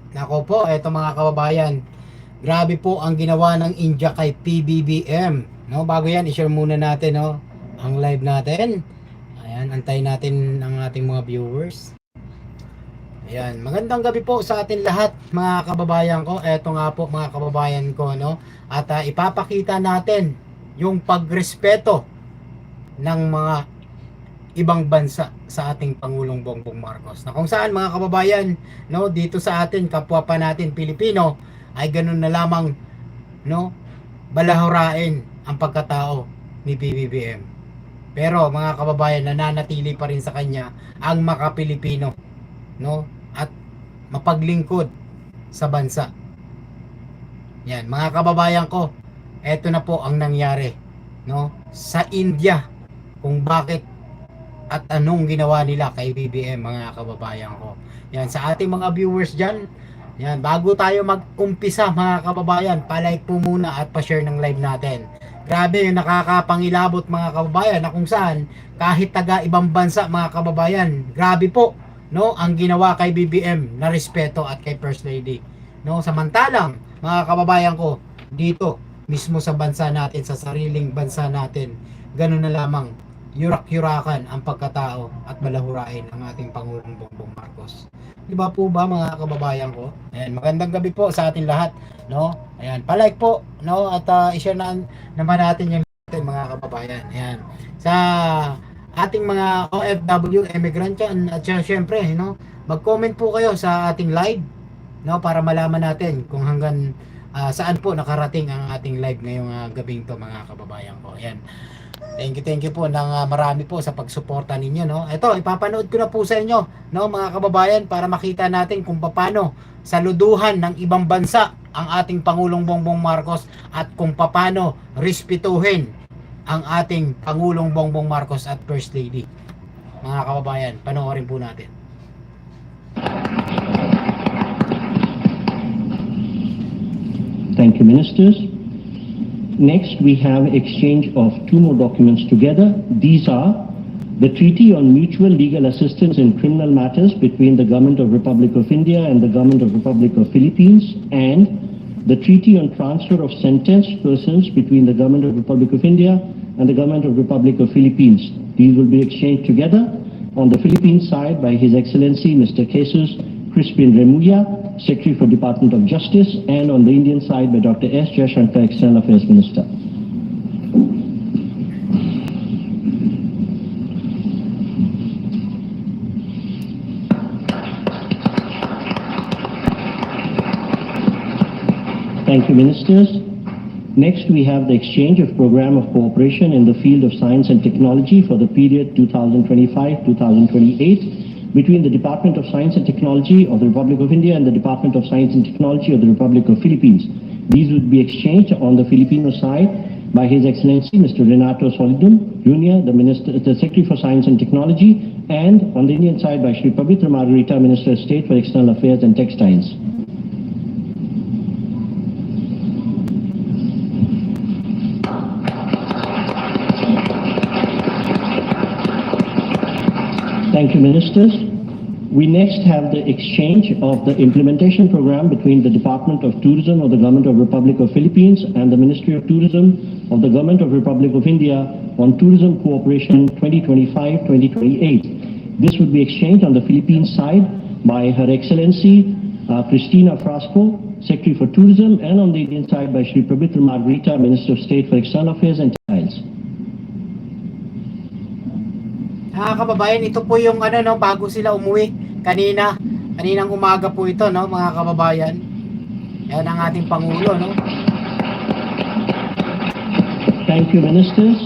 Nako po, eto mga kababayan. Grabe po ang ginawa ng India kay Pbbm. No, bago yan, i-share muna natin no, ang live natin. Ayan, antayin natin ang ating mga viewers. Ayan, magandang gabi po sa atin lahat mga kababayan ko. Eto nga po mga kababayan ko no. At ipapakita natin yung pagrespeto ng mga ibang bansa sa ating Pangulong Bongbong Marcos. Na kung saan mga kababayan, no, dito sa atin kapwa pa natin Pilipino ay ganun na lamang no, balahurain ang pagkatao ni BBM. Pero mga kababayan, nananatili pa rin sa kanya ang maka-Pilipino, no, at mapaglingkod sa bansa. Yan, mga kababayan ko, eto na po ang nangyari, no, sa India, kung bakit at anong ginawa nila kay BBM mga kababayan ko. Yan, sa ating mga viewers dyan, yan, bago tayo mag-umpisa mga kababayan, palike po muna at pa-share ng live natin. Grabe yung nakakapangilabot mga kababayan na kung saan kahit taga ibang bansa mga kababayan, grabe po no ang ginawa kay BBM na respeto at kay First Lady. No, samantalang mga kababayan ko, dito mismo sa bansa natin, sa sariling bansa natin, ganun na lamang yurak-yurakan ang pagkatao at balahurain ang ating Pangulong Bongbong Marcos. Di ba po ba mga kababayan ko? Ayan, magandang gabi po sa ating lahat, no? Ayan, pa-like po, no? At i-share na naman natin yung mga kababayan. Ayan. Sa ating mga OFW, immigrant yan, at syempre, no? Mag-comment po kayo sa ating live, no? Para malaman natin kung hanggang saan po nakarating ang ating live ngayong gabing to mga kababayan ko. Ayan. Thank you po ng marami po sa pagsuporta ninyo, no. Ito, ipapanood ko na po sa inyo, no, mga kababayan, para makita natin kung paano saluduhan ng ibang bansa ang ating Pangulong Bongbong Marcos at kung paano respetuhin ang ating Pangulong Bongbong Marcos at First Lady. Mga kababayan, panoorin po natin. Thank you, ministers. Next, we have exchange of two more documents together. These are the Treaty on Mutual Legal Assistance in Criminal Matters between the Government of Republic of India and the Government of Republic of Philippines, and the Treaty on Transfer of Sentenced Persons between the Government of Republic of India and the Government of Republic of Philippines. These will be exchanged together. On the Philippine side by His Excellency Mr. Jesus Crispin Remulla, Secretary for Department of Justice, and on the Indian side by Dr. S. Jaishankar, External Affairs Minister. Thank you, ministers. Next, we have the exchange of program of cooperation in the field of science and technology for the period 2025-2028 between the Department of Science and Technology of the Republic of India and the Department of Science and Technology of the Republic of Philippines. These would be exchanged on the Filipino side by His Excellency Mr. Renato Solidum Jr., the Secretary for Science and Technology, and on the Indian side by Shri Pabitra Margarita, Minister of State for External Affairs and Textiles. Thank you, ministers. We next have the exchange of the implementation program between the Department of Tourism of the Government of Republic of Philippines and the Ministry of Tourism of the Government of Republic of India on Tourism Cooperation 2025-2028. This would be exchanged on the Philippine side by Her Excellency Cristina Frasco, Secretary for Tourism, and on the Indian side by Shri Pabitra Margarita, Minister of State for External Affairs and Textiles. Kababayan, ito po yung no, bago sila umuwi kaninang umaga po ito, no, mga kababayan. Yan ang ating pangulo, no. Thank you, ministers.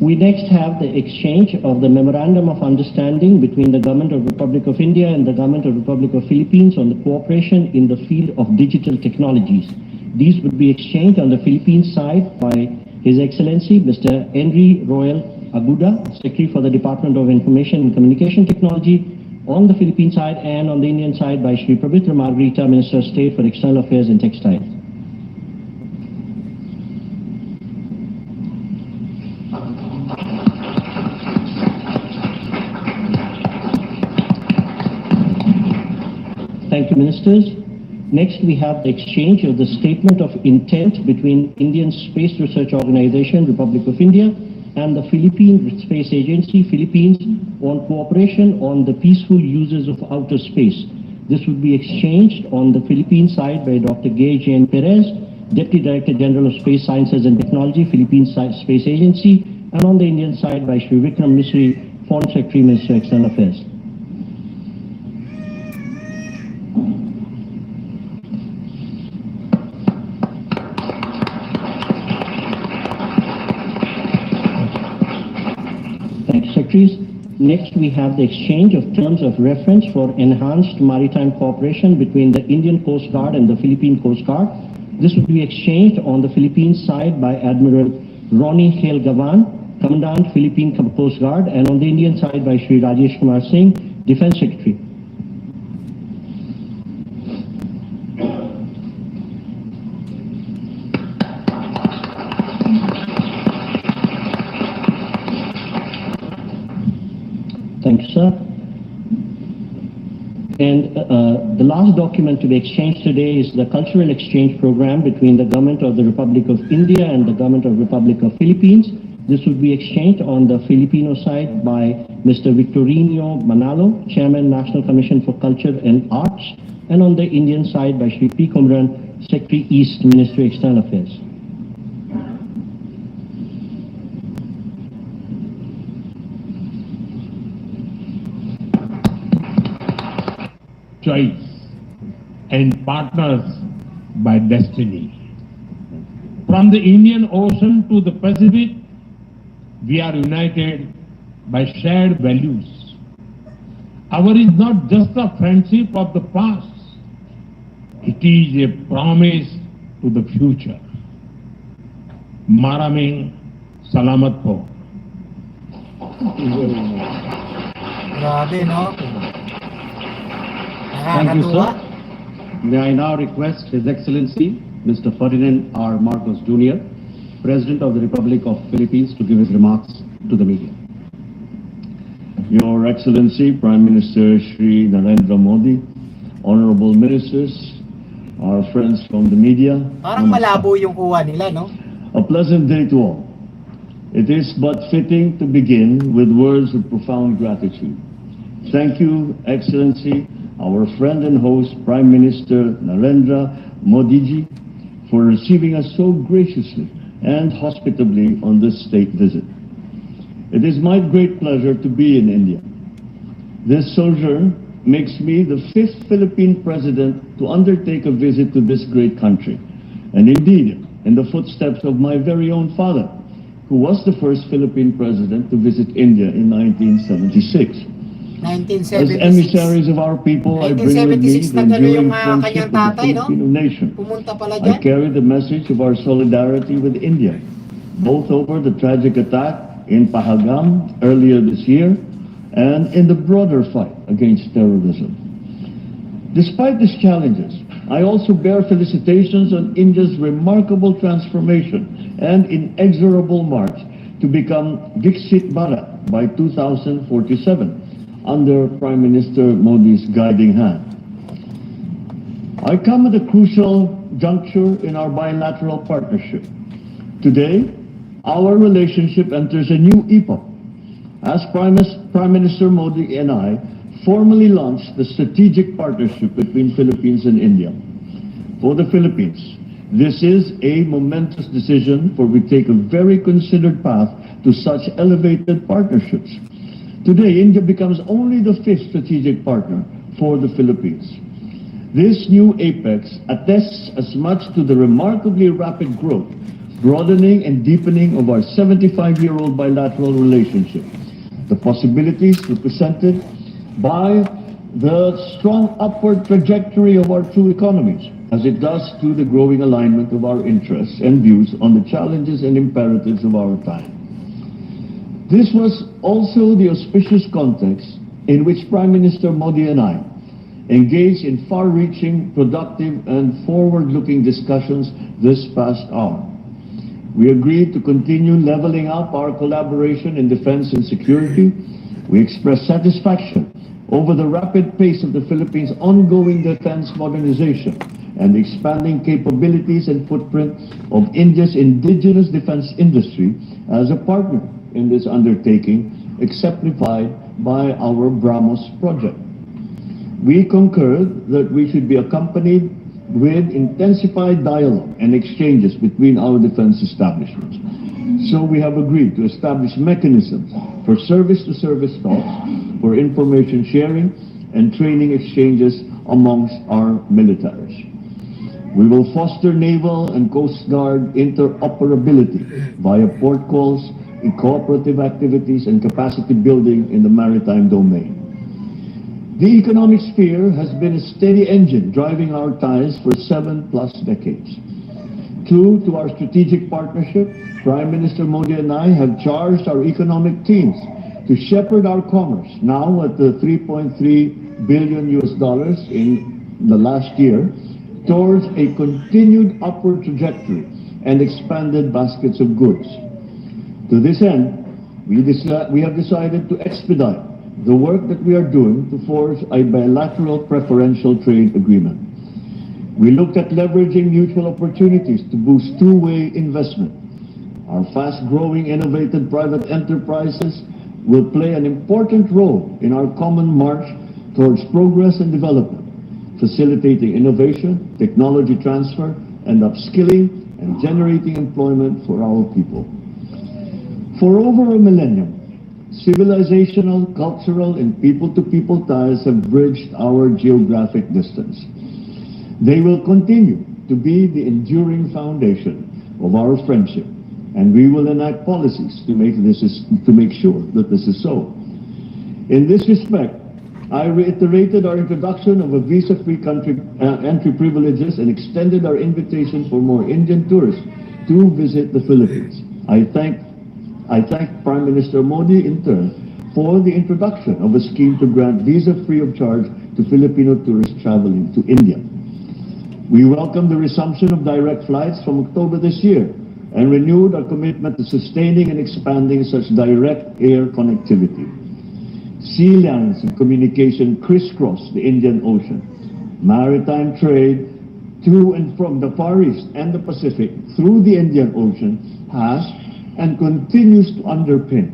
We next have the exchange of the Memorandum of Understanding between the Government of Republic of India and the Government of Republic of Philippines on the cooperation in the field of digital technologies. These would be exchanged on the Philippines side by His Excellency Mr. Henry Royal Aguda, Secretary for the Department of Information and Communication Technology on the Philippine side, and on the Indian side by Shri Pabitra Margarita, Minister of State for External Affairs and Textiles. Thank you, ministers. Next, we have the exchange of the statement of intent between Indian Space Research Organization, Republic of India, and the Philippine Space Agency, Philippines, on cooperation on the peaceful uses of outer space. This would be exchanged on the Philippine side by Dr. Gay Jane Perez, Deputy Director General of Space Sciences and Technology, Philippine Space Agency, and on the Indian side by Shri Vikram Misri, Foreign Secretary, Minister of External Affairs. Thank you, Secretaries. Next, we have the exchange of terms of reference for enhanced maritime cooperation between the Indian Coast Guard and the Philippine Coast Guard. This would be exchanged on the Philippine side by Admiral Ronnie Hale Gavan, Commandant Philippine Coast Guard, and on the Indian side by Shri Rajesh Kumar Singh, Defense Secretary. Thank you, sir. And the last document to be exchanged today is the cultural exchange program between the Government of the Republic of India and the Government of the Republic of Philippines. This would be exchanged on the Filipino side by Mr. Victorino Manalo, Chairman, National Commission for Culture and Arts, and on the Indian side by Shri P. Kumran, Secretary East, Ministry of External Affairs. Choice and partners by destiny. From the Indian Ocean to the Pacific, we are united by shared values. Our is not just a friendship of the past, it is a promise to the future. Maraming salamat po. Grabe, no? Thank you, Nakakatuwa. sir. May I now request His Excellency, Mr. Ferdinand R. Marcos Jr., President of the Republic of Philippines, to give his remarks to the media. Your Excellency, Prime Minister Shri Narendra Modi, Honorable Ministers, our friends from the media, Parang malabo yung kuha nila, no? a pleasant day to all. It is but fitting to begin with words of profound gratitude. Thank you, Excellency, our friend and host, Prime Minister Narendra Modi, for receiving us so graciously and hospitably on this state visit. It is my great pleasure to be in India. This sojourn makes me the 5th Philippine president to undertake a visit to this great country, and indeed in the footsteps of my very own father, who was the first Philippine president to visit India in 1976. As 1976. emissaries of our people, I bring with me 1976 the nagano enduring yung friendship kanyang of the tatay, no? Filipino nation. Pumunta pala I dyan. carry the message of our solidarity with India, both over the tragic attack in Pahagam earlier this year and in the broader fight against terrorism. Despite these challenges, I also bear felicitations on India's remarkable transformation and inexorable march to become Viksit Bharat by 2047 under Prime Minister Modi's guiding hand. I come at a crucial juncture in our bilateral partnership. Today, our relationship enters a new epoch as Prime Minister Modi and I formally launched the strategic partnership between Philippines and India. For the Philippines, this is a momentous decision, for we take a very considered path to such elevated partnerships. Today, India becomes only the 5th strategic partner for the Philippines. This new apex attests as much to the remarkably rapid growth, broadening and deepening of our 75-year-old bilateral relationship, the possibilities represented by the strong upward trajectory of our two economies, as it does to the growing alignment of our interests and views on the challenges and imperatives of our time. This was also the auspicious context in which Prime Minister Modi and I engaged in far-reaching, productive, and forward-looking discussions this past hour. We agreed to continue leveling up our collaboration in defense and security. We expressed satisfaction over the rapid pace of the Philippines' ongoing defense modernization and expanding capabilities and footprint of India's indigenous defense industry as a partner in this undertaking, exemplified by our BrahMos project. We concurred that we should be accompanied with intensified dialogue and exchanges between our defense establishments. So we have agreed to establish mechanisms for service-to-service talks, for information sharing and training exchanges amongst our militaries. We will foster naval and coast guard interoperability via port calls, cooperative activities, and capacity building in the maritime domain. The economic sphere has been a steady engine driving our ties for 7+ decades. True to our strategic partnership, Prime Minister Modi and I have charged our economic teams to shepherd our commerce, now at the $3.3 billion in the last year, towards a continued upward trajectory and expanded baskets of goods. To this end, we have decided to expedite the work that we are doing to forge a bilateral preferential trade agreement. We looked at leveraging mutual opportunities to boost two-way investment. Our fast-growing, innovative private enterprises will play an important role in our common march towards progress and development, facilitating innovation, technology transfer, and upskilling, and generating employment for our people. For over a millennium, civilizational, cultural, and people-to-people ties have bridged our geographic distance. They will continue to be the enduring foundation of our friendship, and we will enact policies to make sure that this is so. In this respect, I reiterated our introduction of a visa-free entry privileges and extended our invitation for more Indian tourists to visit the Philippines. I thank Prime Minister Modi in turn for the introduction of a scheme to grant visa free of charge to Filipino tourists traveling to India. We welcome the resumption of direct flights from October this year and renewed our commitment to sustaining and expanding such direct air connectivity. Sea lines and communication crisscross the Indian Ocean. Maritime trade to and from the Far East and the Pacific through the Indian Ocean has and continues to underpin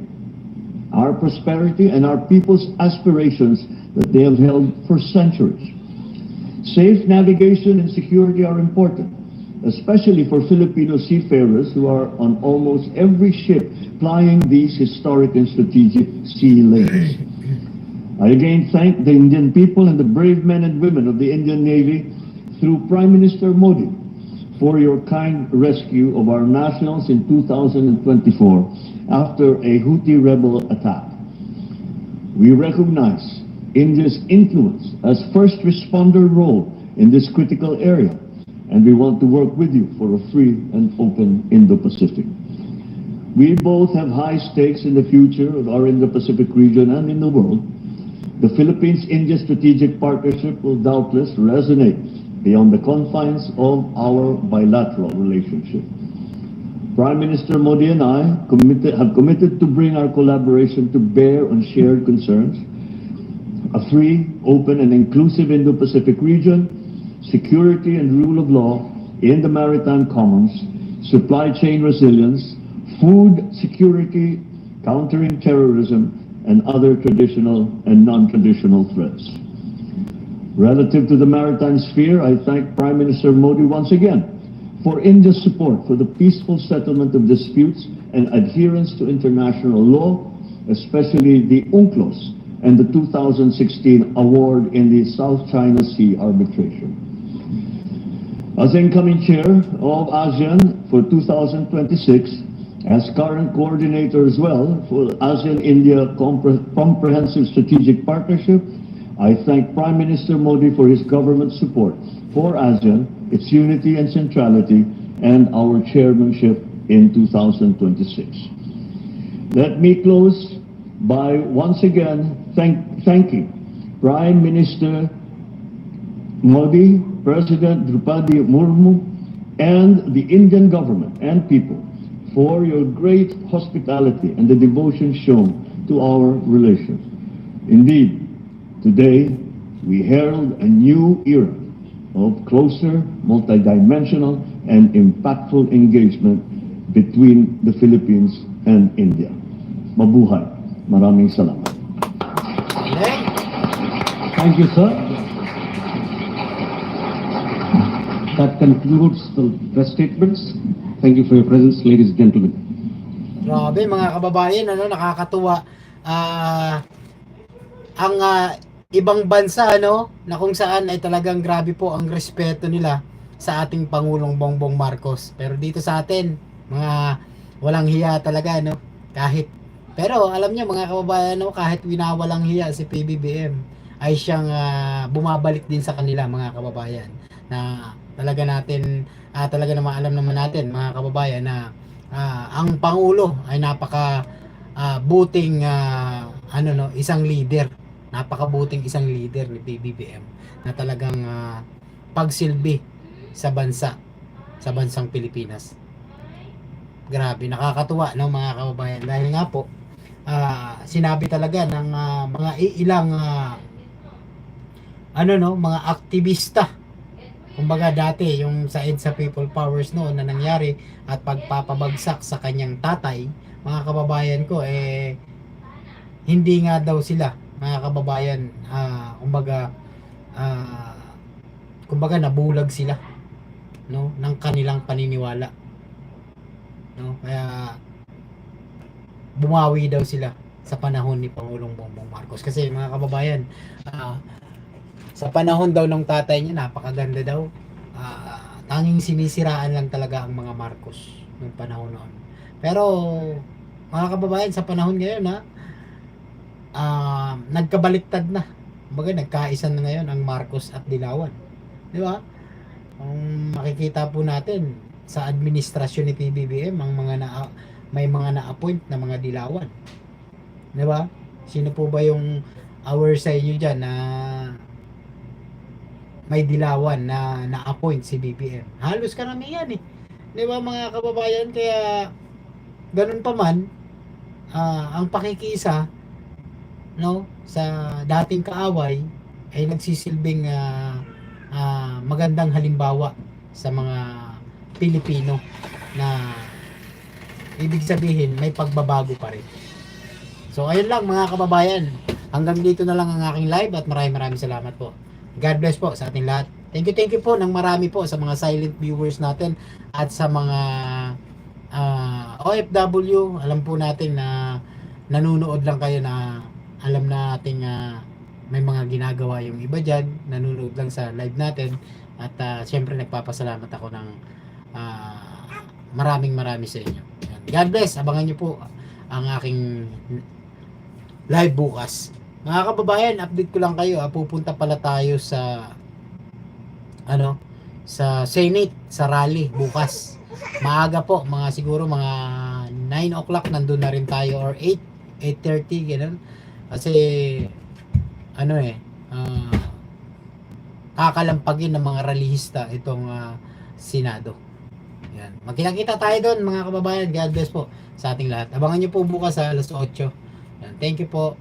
our prosperity and our people's aspirations that they have held for centuries. Safe navigation and security are important, especially for Filipino seafarers who are on almost every ship plying these historic and strategic sea lanes. I again thank the Indian people and the brave men and women of the Indian Navy through Prime Minister Modi for your kind rescue of our nationals in 2024 after a Houthi rebel attack. We recognize India's influence as first responder role in this critical area, and we want to work with you for a free and open Indo-Pacific. We both have high stakes in the future of our Indo-Pacific region and in the world. The Philippines-India strategic partnership will doubtless resonate beyond the confines of our bilateral relationship. Prime Minister Modi and I have committed to bring our collaboration to bear on shared concerns, a free, open, and inclusive Indo-Pacific region, security and rule of law in the maritime commons, supply chain resilience, food security, countering terrorism, and other traditional and non-traditional threats. Relative to the maritime sphere, I thank Prime Minister Modi once again for India's support for the peaceful settlement of disputes and adherence to international law, especially the UNCLOS and the 2016 award in the South China Sea arbitration. As incoming chair of ASEAN for 2026, as current coordinator as well for ASEAN-India Comprehensive Strategic Partnership, I thank Prime Minister Modi for his government support for ASEAN, its unity and centrality, and our chairmanship in 2026. Let me close by once again thanking Prime Minister Modi, President Draupadi Murmu, and the Indian government and people for your great hospitality and the devotion shown to our relations. Indeed, Today, we herald a new era of closer, multidimensional, and impactful engagement between the Philippines and India. Mabuhay. Maraming salamat. Galing. Thank you, sir. That concludes the press statements. Thank you for your presence, ladies and gentlemen. Grabe mga kababayan, nakakatuwa. Ang ibang bansa na kung saan ay talagang grabe po ang respeto nila sa ating Pangulong Bongbong Marcos. Pero dito sa atin, mga walang hiya talaga kahit pero alam niyo mga kababayan kahit winawalang hiya si PBBM ay siyang bumabalik din sa kanila mga kababayan na talaga natin talaga naman alam naman natin mga kababayan na ang Pangulo ay napaka buting isang leader. Napakabuting isang leader ni PBBM na talagang pagsilbi sa bansang Pilipinas. Grabe, nakakatuwa mga kababayan dahil nga po sinabi talaga ng mga ilang mga aktivista. Kumbaga dati yung sa EDSA People Powers noon na nangyari at pagpapabagsak sa kanyang tatay, mga kababayan ko hindi nga daw sila mga kababayan kumbaga nabulag sila ng kanilang paniniwala kaya bumawi daw sila sa panahon ni Pangulong Bongbong Marcos kasi mga kababayan sa panahon daw ng tatay niya napakaganda daw tanging sinisiraan lang talaga ang mga Marcos noong panahon noon pero mga kababayan sa panahon ngayon nagkabaliktad na. Kumbaga nagkaisa na ngayon ang Marcos at Dilawan. Di ba? Kung makikita po natin sa administrasyon ni PBBM may mga na-appoint na mga Dilawan. Di ba? Sino po ba yung aware sa inyo dyan na may Dilawan na na-appoint si BBM? Halos karamihan Di ba mga kababayan? Kaya ganun pa man ang pakikisa sa dating kaaway ay nagsisilbing magandang halimbawa sa mga Pilipino na ibig sabihin may pagbabago pa rin. So ayun lang mga kababayan, hanggang dito na lang ang aking live at maraming salamat po. God bless po sa ating lahat. Thank you po ng marami po sa mga silent viewers natin at sa mga OFW. Alam po natin na nanonood lang kayo na alam nating may mga ginagawa yung iba dyan, nanonood lang sa live natin at syempre nagpapasalamat ako ng maraming sa inyo. God bless, abangan nyo po ang aking live bukas. Mga kababayan, update ko lang kayo, pupunta pala tayo sa sa Senate, sa rally bukas. Maaga po, siguro mga 9 o'clock nandun na rin tayo or 8:30 ganun. Kasi kakalampagin ng mga rallyista itong Senado. Yan. Magkita-kita tayo doon mga kababayan. God bless po sa ating lahat. Abangan niyo po bukas sa alas 8. Yan. Thank you po.